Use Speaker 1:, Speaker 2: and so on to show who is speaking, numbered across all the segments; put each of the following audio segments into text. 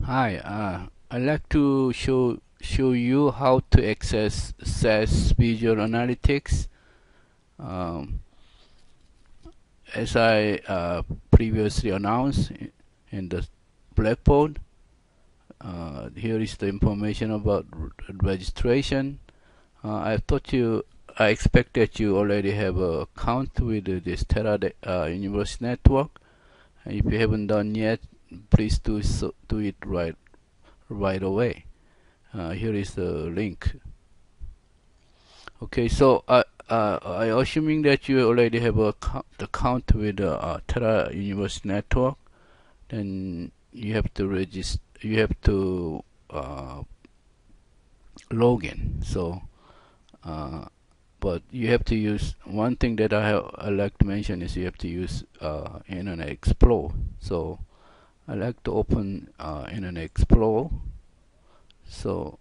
Speaker 1: Hi, I'd like to show you how to access SAS Visual Analytics. Um, as I previously announced in the blackboard, here is the information about registration. I expect that you already have a account with this Terra University Network. If you haven't done yet, please do it right away. Here is the link. Okay, so I assuming that you already have a account with Terra Universe Network, then you have to register. You have to log in. But you have to use one thing that I like to mention is you have to use Internet Explorer. So I like to open Internet Explorer. So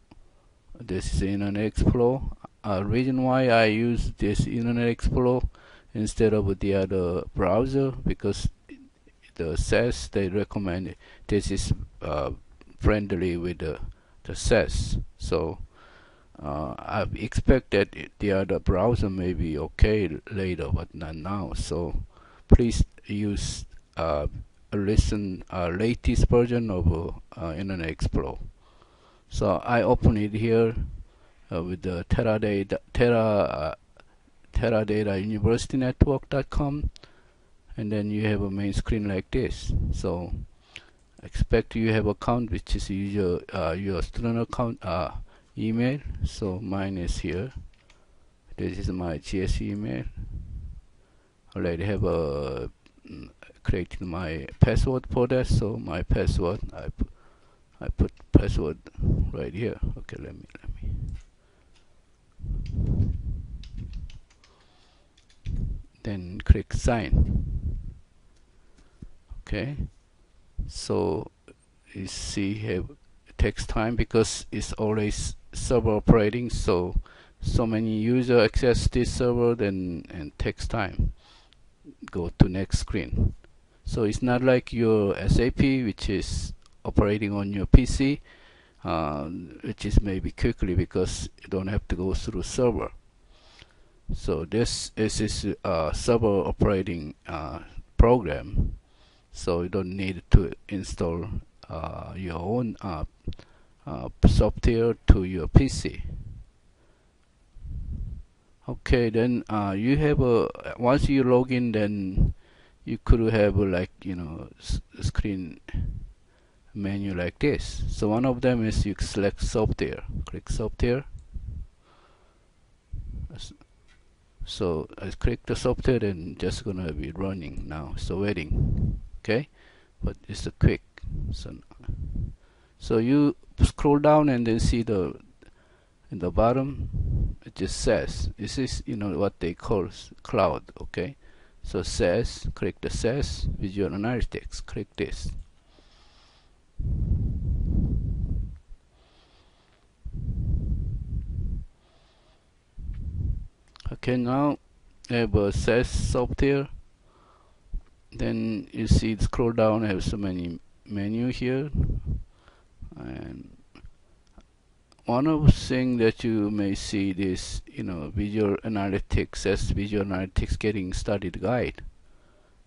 Speaker 1: this is Internet Explorer. Reason why I use this Internet Explorer instead of the other browser, because the SAS they recommend this is friendly with the SAS. So I expect that the other browser may be okay later, but not now. So please use a latest version of Internet Explorer. So I open it here with the Teradata University Network.com, and then you have a main screen like this. So expect you have account which is your student account email. So mine is here. This is my GS email. Already have created my password for that. So my password I put password right here. Okay, let me. Then click sign. Okay, so you see here takes time because it's always server operating, so many user access this server, then and takes time. Go to next screen. So it's not like your SAP, which is operating on your PC, which is maybe quickly because you don't have to go through server. So this is a server operating program, so you don't need to install your own software to your PC. Okay, then you have a once you log in, then you could have like screen menu like this. So one of them is you select software, click software. So I click the software and just gonna be running now. So waiting, okay, but it's a quick. So you scroll down and then see the in the bottom it just says this is what they call cloud. Okay, so SAS, click the SAS Visual Analytics, click this. Okay, now I have a SAS software. Then you see scroll down, I have so many menu here, and one of the things that you may see this visual analytics, SAS Visual Analytics Getting Started Guide.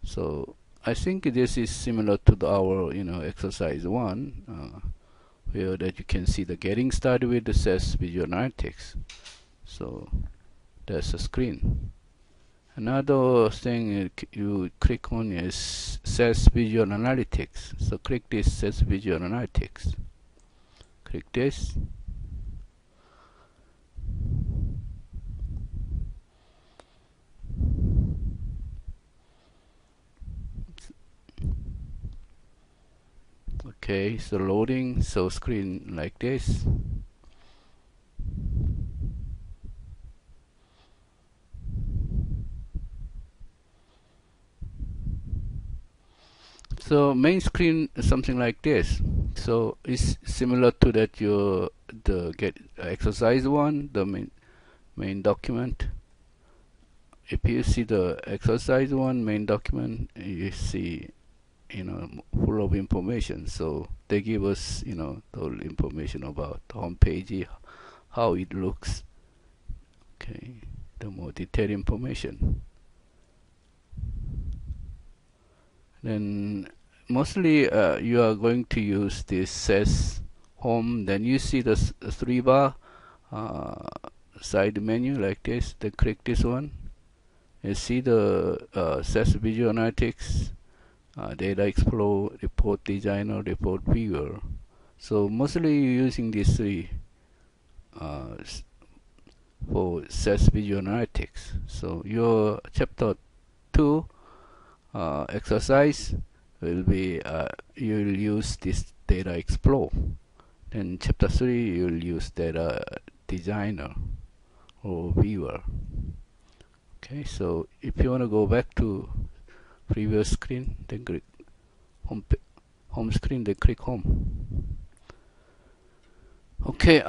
Speaker 1: So I think this is similar to our exercise 1, where that you can see the getting started with the SAS Visual Analytics. So that's the screen. Another thing you click on is SAS Visual Analytics. So click this SAS Visual Analytics. Click this. Okay, so loading, so screen like this. So main screen is something like this. So it's similar to that the get exercise 1, the main document. If you see the exercise 1 main document, you see full of information. So they give us the whole information about the home page, how it looks. Okay, the more detailed information. Then mostly you are going to use this SAS home. Then you see the three bar side menu like this. Then click this one. You see the SAS Visual Analytics, Data Explorer, Report Designer, Report Viewer. So mostly you're using these three for SAS Visual Analytics. So your chapter 2 exercise will be you'll use this Data Explorer. Then chapter 3 you'll use Data Designer or Viewer. Okay, so if you want to go back to previous screen, then click home screen, then click home. Okay,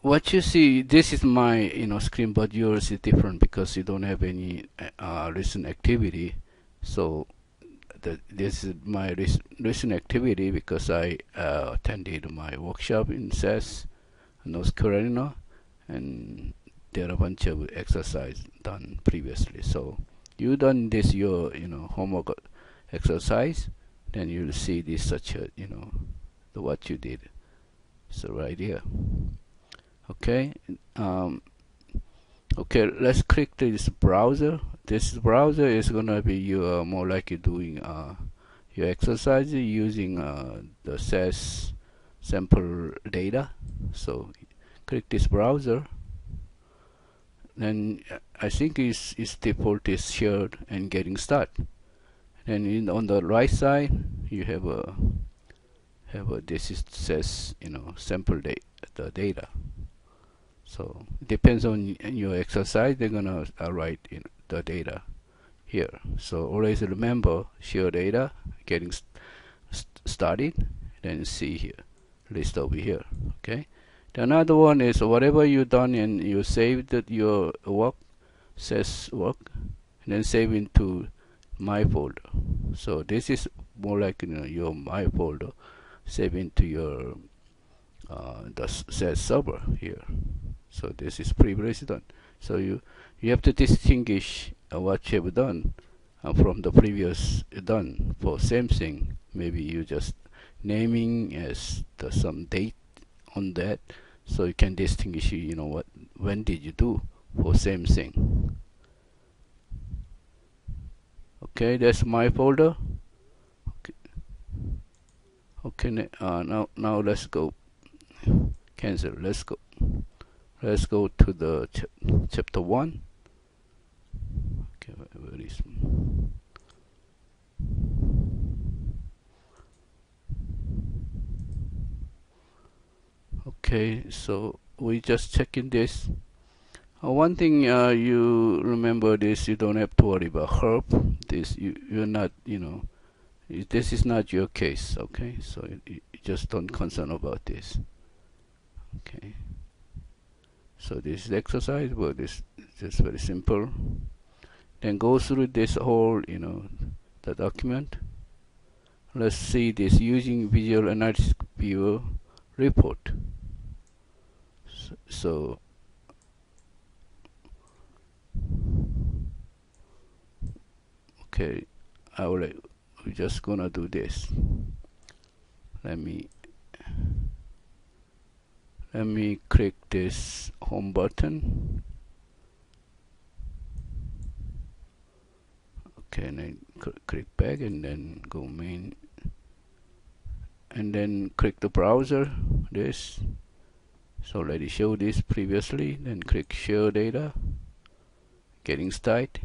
Speaker 1: what you see, this is my screen, but yours is different because you don't have any recent activity. So this is my recent activity because I attended my workshop in SAS, North Carolina, and there are a bunch of exercise done previously. So you done this your homework exercise, then you'll see this such a what you did. So right here. Okay. Okay, let's click this browser. This browser is gonna be you more like you doing your exercise using the SAS sample data. So click this browser. Then I think its default is shared and getting started. And on the right side you have a this is says sample the data. So it depends on your exercise. They're gonna write the data here. So always remember share data getting started. Then see here list over here. Okay. The another one is whatever you done and you saved your work, says work, and then save into my folder. So this is more like your my folder, save into your the SAS server here. So this is previously done. So you have to distinguish what you have done from the previous done for same thing. Maybe you just naming as some date on that, so you can distinguish when did you do for same thing. Okay, that's my folder. Okay, now let's go cancel. Let's go to the chapter 1. Okay, where is okay, so we just checking this. One thing you remember this, you don't have to worry about herb. This you're not this is not your case. Okay, so you just don't concern about this. Okay, so this is exercise, but this just very simple. Then go through this whole the document. Let's see this using Visual Analytics Viewer report. So okay, we're just gonna do this. Let me click this home button. Okay, and then click back and then go main, and then click the browser. This, so already showed this previously. Then click share data, getting started,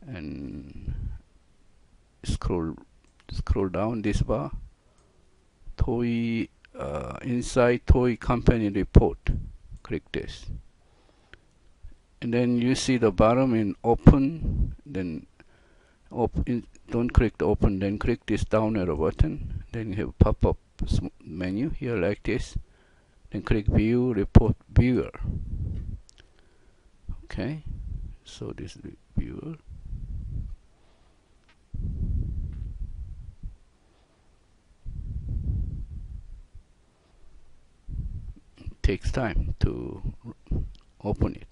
Speaker 1: and scroll down this bar. Toy inside toy company report. Click this, and then you see the bottom in open. Then don't click the open. Then click this down arrow button. Then you have pop-up menu here like this. Then click view report viewer. Okay, so this is the viewer. takes time to open it.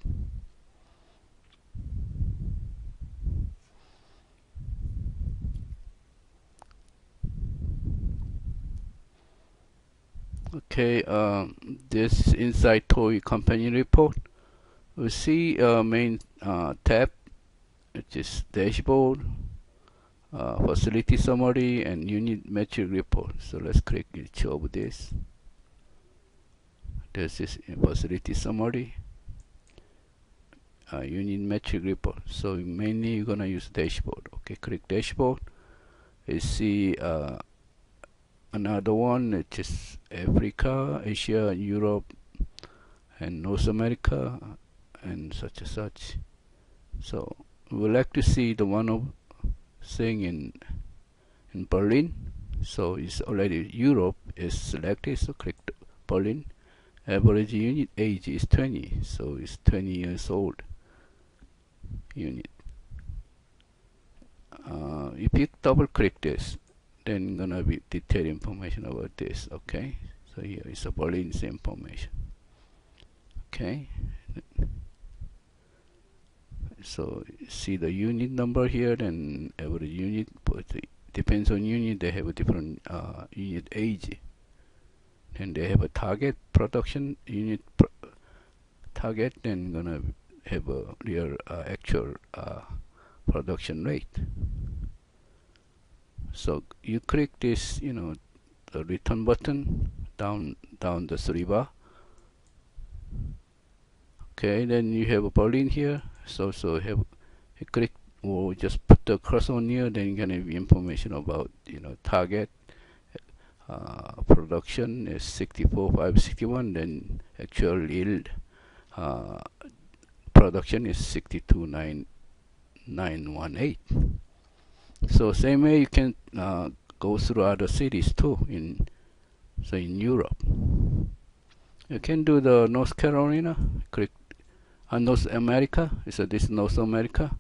Speaker 1: Okay, this inside toy company report. We see main tab, which is dashboard, facility summary, and unit metric report. So let's click each of this. This is facility summary, unit metric report. So mainly you're gonna use dashboard. Okay, click dashboard. You see another one, which is Africa, Asia, Europe, and North America, and such and such. So we would like to see the one of saying in Berlin. So it's already Europe is selected. So click Berlin. Average unit age is 20, so it's 20 years old unit. If you double click this, then gonna be detailed information about this. Okay, so here is a Berlin's information. Okay, so see the unit number here, then average unit, but it depends on unit. They have a different unit age, and they have a target production unit target, then gonna have a real actual production rate. So you click this, the return button down the 3 bar. Okay, then you have a Berlin here. So have you click or just put the cursor on here, then you're gonna have information about target production is 64,561, then actual yield production is 62,918. So same way you can go through other cities too in Europe. You can do the North Carolina, click North America. So this is North America.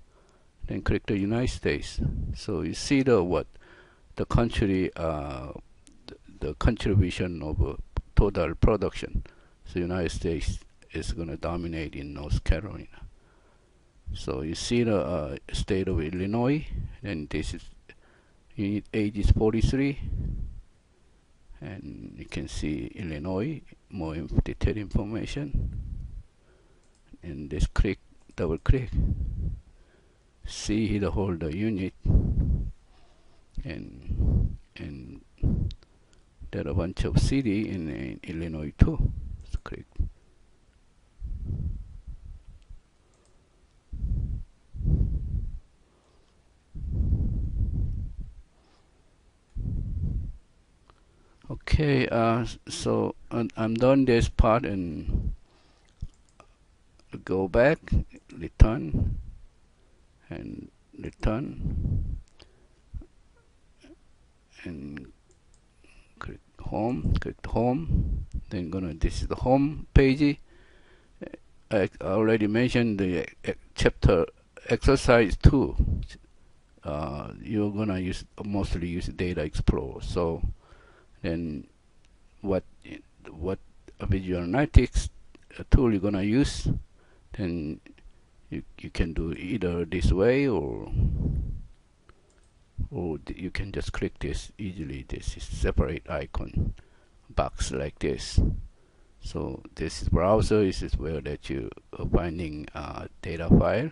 Speaker 1: Then click the United States. So you see the country, the contribution of total production. So United States is going to dominate in North Carolina. So you see the state of Illinois, and this is unit age is 43, and you can see Illinois, more detailed information, and this double click, see the whole unit, and there are a bunch of city in Illinois too. So click. Okay, so I'm done this part, and go back, return, and return, and click home, then this is the home page. I already mentioned the chapter exercise 2. You're gonna mostly use Data Explorer. So then what visual analytics tool you're gonna use, then you can do either this way, or you can just click this easily. This is separate icon box like this. So this is browser. This is where that you are finding data file,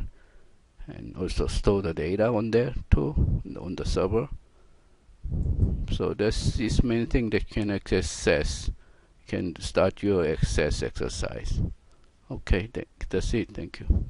Speaker 1: and also store the data on there too, on the server. So this is main thing that you can access SAS. You can start your SAS exercise. Okay, that's it. Thank you.